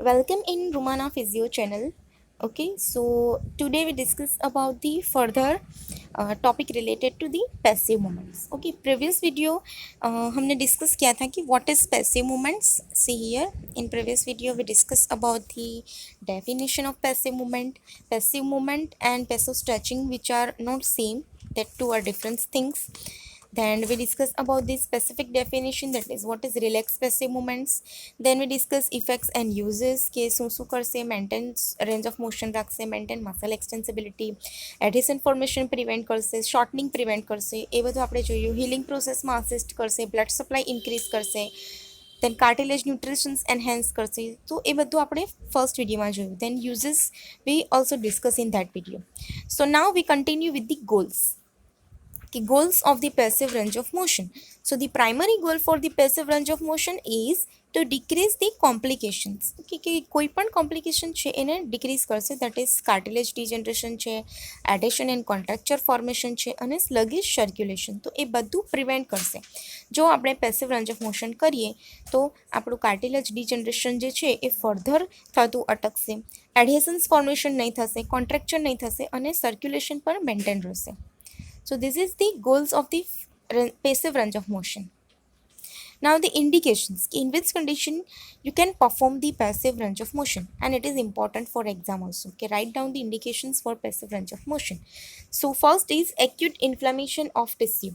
Welcome in Rumana Physio channel. Okay, so today we discuss about the further topic related to the passive movements. Okay, previous video हमने discuss किया था कि what is passive movements. See here in previous video we discuss about the definition of passive movement and passive stretching, which are not same. That two are different things. Then we discuss about the specific definition, that is what is relaxed passive movements. Then we discuss effects and uses કે શું કરશે, maintain range of motion રાખશે, maintain muscle extensibility, adhesion formation prevent કરશે, shortening prevent કરશે, એ બધું આપણે જોયું. healing processમાં assist કરશે, blood supply increase કરશે, then cartilage nutritions enhance કરશે. તો એ બધું આપણે first વિડીયોમાં જોયું. then uses we also discuss in that video. So now we continue with the goals. The goals of the passive range of motion. So the primary goal for the passive range of motion is to decrease the complications. Okay, કે કોઈ પણ complication છે એને decrease કરશે, that is cartilage degeneration છે, adhesion and contracture formation છે અને sluggish circulation. તો એ બધું prevent કરશે. જો આપણે passive range of motion કરીએ તો આપણું cartilage degeneration જે છે એ further થતું અટકશે, adhesions formation નહીં થશે, contracture નહીં થશે અને circulation પણ maintain રહેશે. So this is the goals of the passive range of motion. Now the indications, in which condition you can perform the passive range of motion, and it is important for exam also. Okay, write down the indications for passive range of motion. So first is acute inflammation of tissue.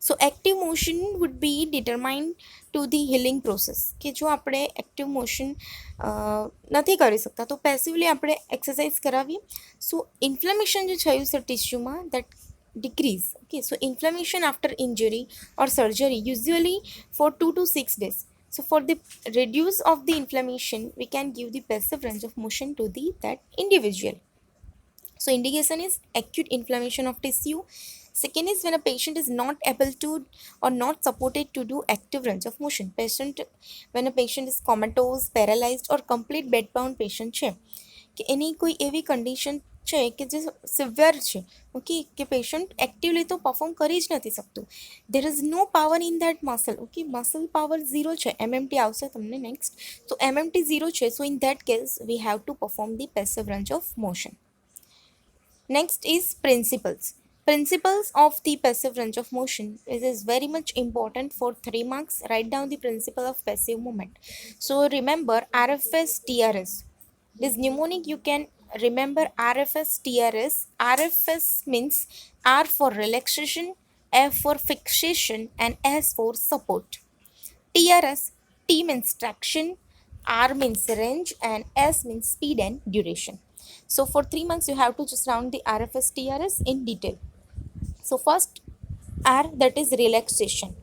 So active motion would be determined to the healing process. કે જો આપણે active motion નથી કરી શકતા તો પેસિવલી આપણે exercise કરાવીએ. સો inflammation જે થયું છે ટિશ્યુમાં, that decrease. Okay, so inflammation after injury or surgery usually for 2 to 6 days. So for the reduce of the inflammation, we can give the passive range of motion to the that individual. So indication is acute inflammation of tissue. Second is when a patient is not able to or not supported to do active range of motion. When a patient is comatose, paralyzed or complete bedbound patient છે કે એની કોઈ એવી condition છે કે જે severe છે. Okay, કે patient actively તો પરફોર્મ કરી જ નથી શકતું. There is no power in that muscle. Okay, muscle power zero છે. એમએમટી આવશે તમને નેક્સ્ટ. તો એમએમટી ઝીરો છે. So in that case we have to perform the passive range of motion. Next is principles. Principles of the passive range of motion. This is very much important for 3 marks. Write down the principle of passive movement. So remember RFS, TRS. This mnemonic you can remember RFS, TRS. RFS means R for relaxation, F for fixation and S for support. TRS, T means traction, R means range and S means speed and duration. So for 3 months you have to just round the RFS, TRS in detail. So first R, that is relaxation.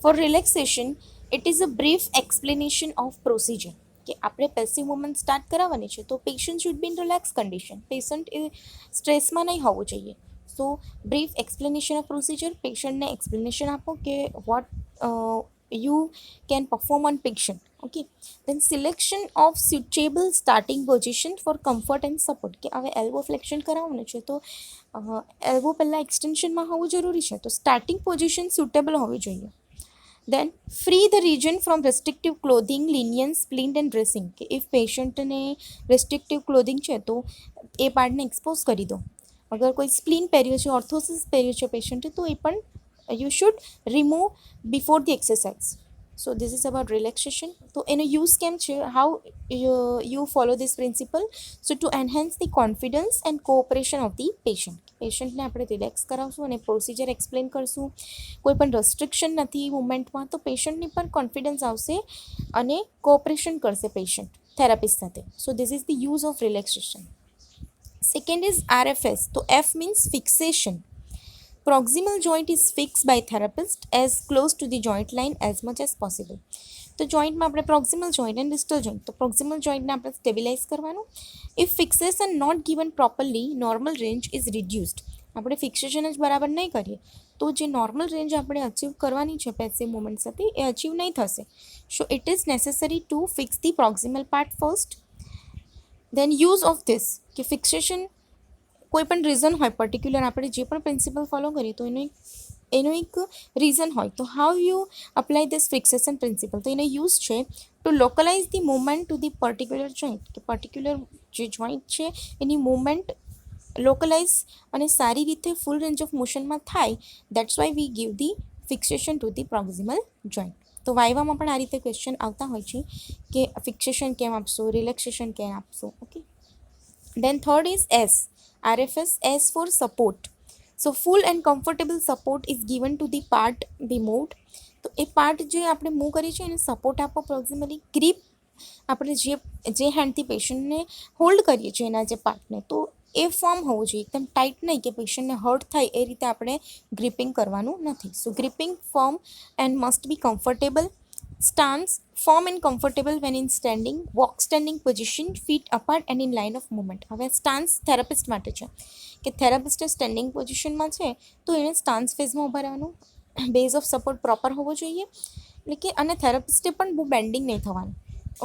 For relaxation, it is a brief explanation of procedure. કે આપણે passive movement start કરાવવાની છે તો patient should be in relax condition. Patient એ સ્ટ્રેસમાં નહીં હોવું જોઈએ. So brief explanation of procedure, પેશન્ટને એક્સપ્લેનેશન આપો કે what you can perform on patient. Okay, then selection of suitable starting position for comfort and support. કે હવે એલ્બો ફ્લેક્શન કરાવવાનું છે તો એલ્બો પહેલાં એક્સટેન્શનમાં હોવું જરૂરી છે, તો સ્ટાર્ટિંગ પોઝિશન સુટેબલ હોવી જોઈએ. Then free the region from restrictive clothing, linen, splint and dressing. કે if પેશન્ટને restrictive clothing છે તો એ પાર્ટને એક્સપોઝ કરી દો. અગર કોઈ સ્પ્લિન પહેર્યો છે, ઓર્થોસિસ પહેર્યો છે પેશન્ટે, તો એ પણ you should remove before the exercise. So this is about relaxation. So in a use કેમ છે, how you follow this principle? So to enhance the confidence and cooperation of the patient. પેશન્ટને આપણે રિલેક્સ કરાવશું અને procedure explain કરશું. કોઈ પણ restriction નથી મુવમેન્ટમાં તો પેશન્ટને પણ કોન્ફિડન્સ આવશે અને કોઓપરેશન કરશે પેશન્ટ થેરાપિસ્ટ સાથે. સો this is the use of relaxation. Second is RFS. તો F means fixation. Proximal joint is fixed by therapist as close to the joint line as much as possible. તો જોઈન્ટમાં આપણે proximal joint and distal joint, તો proximal જોઈન્ટને આપણે stabilise કરવાનું. If fixation not given properly, normal range is reduced. આપણે fixation જ બરાબર નહીં કરીએ તો જે નોર્મલ રેન્જ આપણે અચીવ કરવાની છે પેસિવ મુવમેન્ટ સાથે એ અચીવ નહીં થશે. So it is necessary to fix the proximal part first. Then use of this કે ફિક્સેશન કોઈ પણ રીઝન હોય પર્ટિક્યુલર, આપણે જે પણ પ્રિન્સિપલ ફોલો કરીએ તો એનો એક રીઝન હોય. તો how you apply this fixation principle, તો એનો યુઝ છે to localize the movement to the particular joint, કે પર્ટિક્યુલર જે જોઈન્ટ છે એની મુવમેન્ટ લોકલાઇઝ અને સારી રીતે ફૂલ રેન્જ ઓફ મોશનમાં થાય, that's why we give the fixation to the proximal joint. તો વાઇવામાં પણ આ રીતે ક્વેશ્ચન આવતા હોય છે કે ફિક્સેશન કેમ આપશો, રિલેક્સેશન કેમ આપશો. Okay, then third is S, RFS, S for support. So full and comfortable support is given to the part be moved. તો એ પાર્ટ જે આપણે મૂવ કરીએ છીએ એને સપોર્ટ આપો પ્રોક્સિમલી. ગ્રીપ આપણે જે હેન્ડથી પેશન્ટને હોલ્ડ કરીએ છીએ એના જે પાર્ટને, તો એ ફોર્મ હોવું જોઈએ, એકદમ ટાઈટ નહીં કે પેશન્ટને હર્ટ થાય એ રીતે આપણે ગ્રીપિંગ કરવાનું નથી. So gripping firm and must be comfortable. Stance, firm and comfortable when in standing, walk standing position, feet apart and in line of movement. હવે સ્ટાન્સ થેરાપિસ્ટ માટે છે કે થેરાપિસ્ટે સ્ટેન્ડિંગ પોઝિશનમાં છે તો એને સ્ટાન્સ ફેઝમાં ઊભા રહેવાનું. બેઝ ઓફ સપોર્ટ પ્રોપર હોવો જોઈએ, એટલે કે અને થેરાપિસ્ટે પણ બહુ બેન્ડિંગ નહીં થવાનું.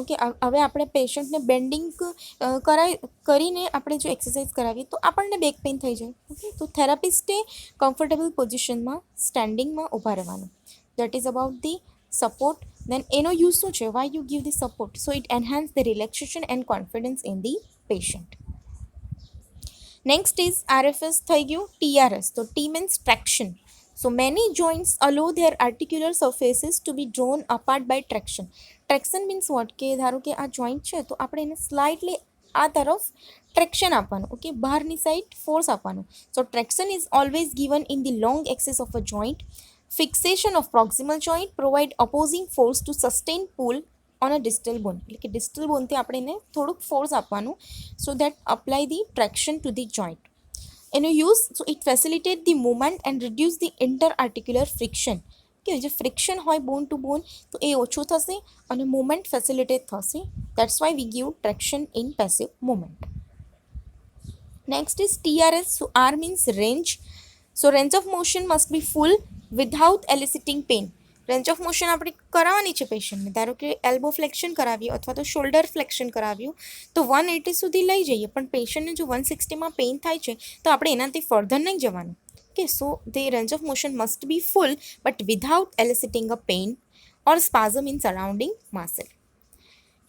ઓકે, હવે આપણે પેશન્ટને બેન્ડિંગ કરીને આપણે જો એક્સરસાઇઝ કરાવીએ તો આપણને બેક પેઇન થઈ જાય. ઓકે, તો થેરાપિસ્ટે કમ્ફર્ટેબલ પોઝિશનમાં સ્ટેન્ડિંગમાં ઊભા રહેવાનું. That is about the support. Then એનો યુઝ શું છે, why you give the support? So it enhance the relaxation and confidence in the patient. Next is RFS થઈ ગયું. TRS, તો T means traction. So many joints allow their articular surfaces to be drawn apart by traction. Traction means what, કે ધારો કે આ joint છે તો આપણે એને સ્લાઇટલી આ તરફ ટ્રેક્શન આપવાનું. ઓકે, બહારની સાઈડ ફોર્સ આપવાનું. So traction is always given in the long axis of a joint. Fixation of proximal joint provide opposing force to sustain pull on a distal bone, એટલે કે distal બોનથી આપણે એને થોડુંક force આપવાનું, so that apply the traction to the joint. એનો use, so it facilitate the movement and reduce the inter articular friction, કે જે friction હોય બોન ટુ બોન તો એ ઓછું થશે અને મુવમેન્ટ ફેસિલિટેટ થશે. That's why we give traction in passive movement. Next is TRS. So R means range. So range of motion must be full without eliciting pain. Range of motion આપણે કરાવવાની છે પેશન્ટને, ધારો કે એલ્બો ફ્લેક્શન કરાવ્યું અથવા તો શોલ્ડર ફ્લેક્શન કરાવ્યું તો 180 સુધી લઈ જઈએ, પણ પેશન્ટને જો 160માં પેઇન થાય છે તો આપણે એનાથી ફર્ધર નહીં જવાનું. Okay, so the range of motion must be full but without eliciting a pain or spasm in surrounding muscle.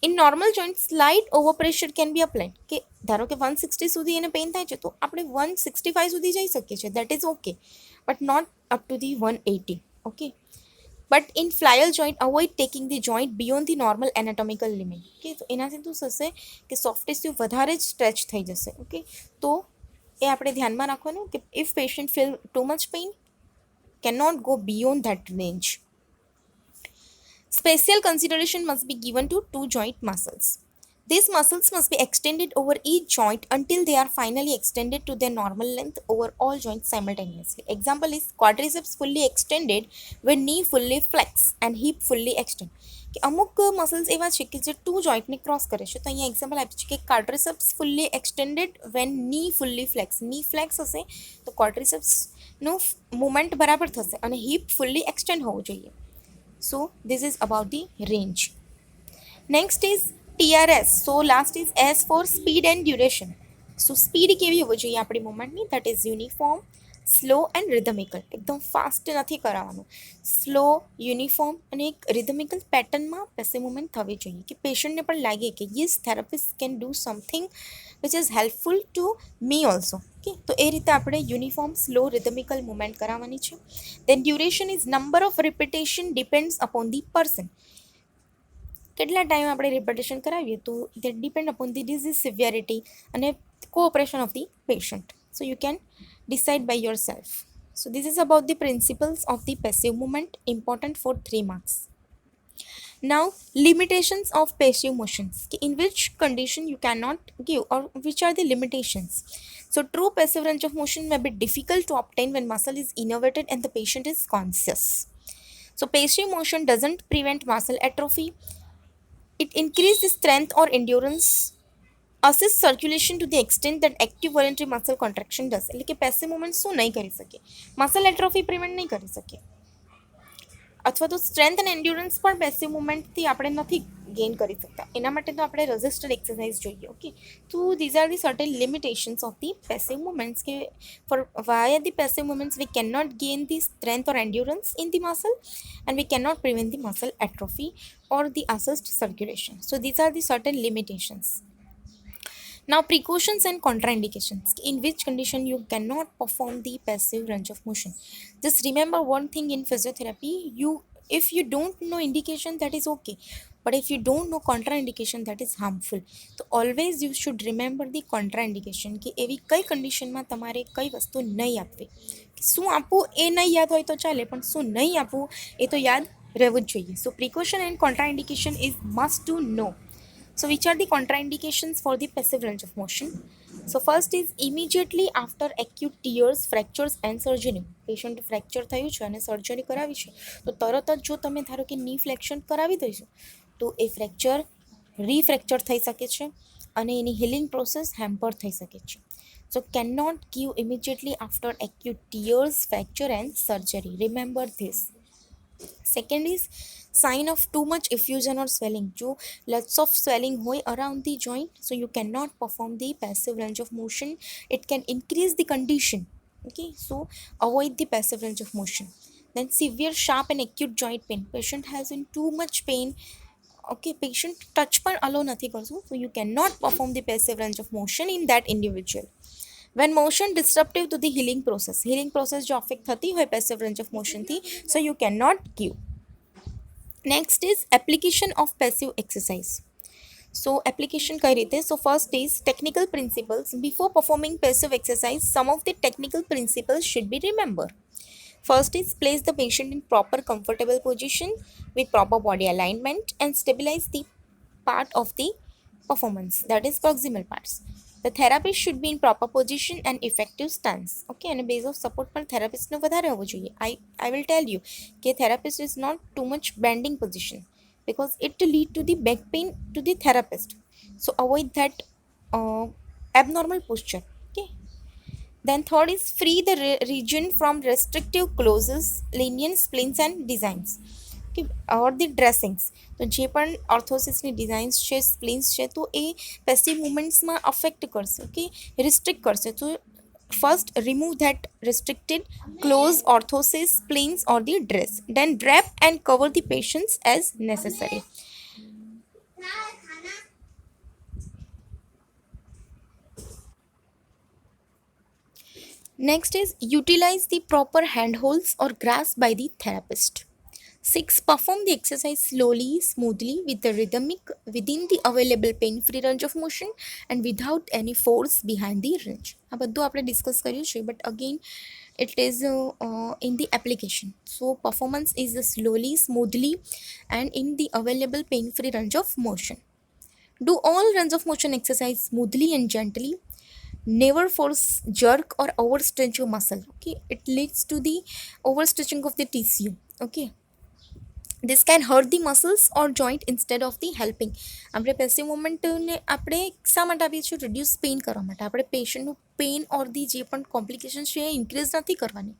In normal joint slight over pressure can be applied, કે ધારો કે 160 સુધી એને પેઇન થાય છે તો આપણે 165 સુધી જઈ શકીએ છીએ, that is okay, but not up to the 180. Okay, but in flyal joint avoid taking the joint beyond the normal anatomical limit. Okay, તો એનાથી શું થશે કે સોફ્ટ ટિશ્યુ વધારે જ સ્ટ્રેચ થઈ જશે. ઓકે, તો એ આપણે ધ્યાનમાં રાખવાનું કે if patient feel too much pain cannot go beyond that range. Special consideration must be given to two joint muscles. These muscles must be extended over each joint until they are finally extended to their normal length over all joints simultaneously. Example is quadriceps fully extended when knee fully flex and hip fully extend. કે અમુક muscles એવા છે કે જે two જોઈન્ટને cross કરે છે, તો અહીંયા એક્ઝામ્પલ આપ્યું છે કે quadriceps fully extended when knee fully flex. ની ફ્લેક્સ હશે તો quadricepsનું મુવમેન્ટ બરાબર થશે અને હિપ ફુલ્લી એક્સટેન્ડ હોવું જોઈએ. So this is about the range. Next is TRS. So last is S for speed and duration. So speed કેવી હોવી જોઈએ આપણી મુવમેન્ટની, that is uniform, slow and rhythmical. એકદમ ફાસ્ટ નથી કરાવવાનું, સ્લો, યુનિફોર્મ અને એક રિધમિકલ પેટર્નમાં પેસિવ મુવમેન્ટ થવી જોઈએ, કે પેશન્ટને પણ લાગે કે yes therapist can do something which is helpful to me also. Okay, તો એ રીતે આપણે યુનિફોર્મ, સ્લો, રિધમિકલ મુવમેન્ટ કરાવવાની છે. Then duration is number of repetition depends upon the person. કેટલા ટાઈમ આપણે રિપિટેશન કરાવીએ તો that depend upon the disease severity અને cooperation of the patient. So you can decide by yourself. So this is about the principles of the passive movement, important for 3 marks. Now limitations of passive motions, in which condition you cannot give or which are the limitations. So true passive range of motion may be difficult to obtain when muscle is innervated and the patient is conscious. So passive motion doesn't prevent muscle atrophy. It increases the strength or endurance, assist circulation to the extent that active voluntary muscle contraction does. એટલે કે passive movement શું નહીં કરી શકે, muscle atrophy prevent નહીં કરી શકે, અથવા તો સ્ટ્રેન્થ એન્ડ એન્ડ્યુરન્સ પણ પેસિવ મુવમેન્ટથી આપણે નથી ગેઇન કરી શકતા. એના માટે તો આપણે રેઝિસ્ટર એક્સરસાઇઝ જોઈએ. ઓકે, તો these are the certain limitations of the passive movements કે for why the passive movements we can not gain the strength or endurance in the muscle and we cannot prevent the muscle atrophy or the assist circulation. So these are the certain limitations. Now precautions and contraindications, in which condition you cannot perform the passive range of motion. Just remember one thing in physiotherapy, if you don't know indication, that is okay, but if you don't know contraindication, that is harmful. So always you should remember the contraindication કે એવી કઈ કન્ડિશનમાં તમારે કઈ વસ્તુ નહીં આપવી. શું આપવું એ નહીં યાદ હોય તો ચાલે, પણ શું નહીં આપવું એ તો યાદ રહેવું જ જોઈએ. So precaution and contraindication is must to know. So which are the contraindications for the passive range of motion? So first is immediately after acute tears, fractures and surgery. Patient fracture થયું છે અને surgery કરાવી છે, તો તરત જ જો તમે ધારો કે ની ફ્લેક્શન કરાવી દઈશું તો એ ફ્રેક્ચર રીફ્રેક્ચર થઈ શકે છે અને એની હિલિંગ પ્રોસેસ હેમ્પર થઈ શકે છે. So cannot give immediately after acute tears, fracture and surgery. Remember this. Second is sign of too much effusion or swelling. જો lots of swelling હોય around the joint, so you cannot perform the passive range of motion. It can increase the condition. Okay, so avoid the passive range of motion. Then severe sharp and acute joint pain. Patient has in too much pain. Okay, patient touch પણ allow નથી કરશું, so you cannot perform the passive range of motion in that individual. When motion disruptive to the healing process જો affect થતી હોય passive range of motion થી, so you cannot give. Next is application of passive exercise. So application કઈ રીતે? So first is technical principles. Before performing passive exercise, some of the technical principles should be remembered. First is place the patient in proper comfortable position with proper body alignment and stabilize the part of the performance, that is proximal parts. The therapist should be in proper position and effective stance. Okay, and a base of support પર therapistનો વધારે હોવો જોઈએ. I will tell you કે therapist is not too much bending position because it lead to the back pain to the therapist. So avoid that abnormal posture. Okay. Then third is free the region from restrictive clauses, lenient splints and designs. Okay, or the dressings. તો જે પણ ઓર્થોસિસની designs છે, splines છે, તો એ passive મુવમેન્ટ્સમાં affect કરશે. Okay, restrict કરશે. તો first remove that restricted close orthosis, splints or the dress. Then wrap and cover the patients as necessary. Next is utilize the proper handholds or grasp by the therapist. 6. Perform the exercise slowly, smoothly, with the rhythmic within the available pain-free range of motion and without any force behind the range. આ બધું આપણે discuss કર્યું છે, but again it is in the application. So performance is slowly, smoothly and in the available pain-free range of motion. Do all range of motion exercise smoothly and gently. Never force, jerk or overstretch your muscle. Okay, it leads to the overstretching of the tissue. Okay, this can hurt the muscles or joint instead of the helping. આપણે passive મુવમેન્ટને આપણે શા માટે આપીએ છીએ? Reduce pain કરવા માટે. આપણે પેશન્ટનું pain or the જે પણ કોમ્પ્લિકેશન છે એ ઇન્ક્રીઝ નથી કરવાની.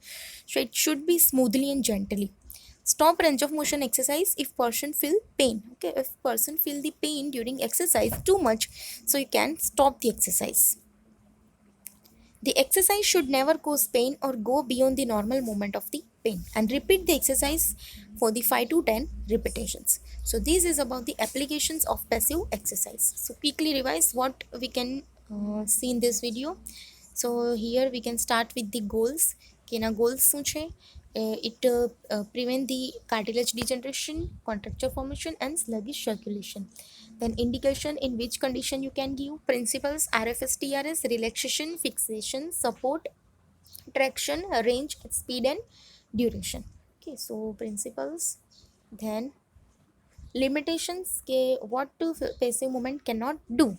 So it should be smoothly and gently. Stop range of motion exercise if person feel pain. Okay, if person feel the pain during exercise too much, so you can stop the exercise. The exercise should never cause pain or go beyond the normal movement of the pain, and repeat the exercise for the 5 to 10 repetitions. So this is about the applications of passive exercise. So quickly revise what we can see in this video. So here we can start with the goals. કે એના goals શું છે? It prevent the cartilage degeneration, contracture formation and sluggish circulation. Then indication in which condition you can give. Principles RFS TRS, relaxation, fixation, support, traction, range, speed and duration. Okay, so principles. Then limitations ke what to passive movement cannot do.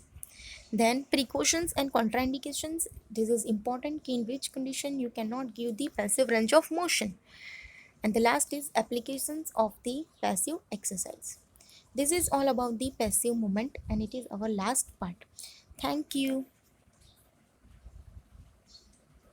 Then precautions and contraindications. This is important in which condition you cannot give the passive range of motion. And the last is applications of the passive exercise. This is all about the passive movement and it is our last part. Thank you.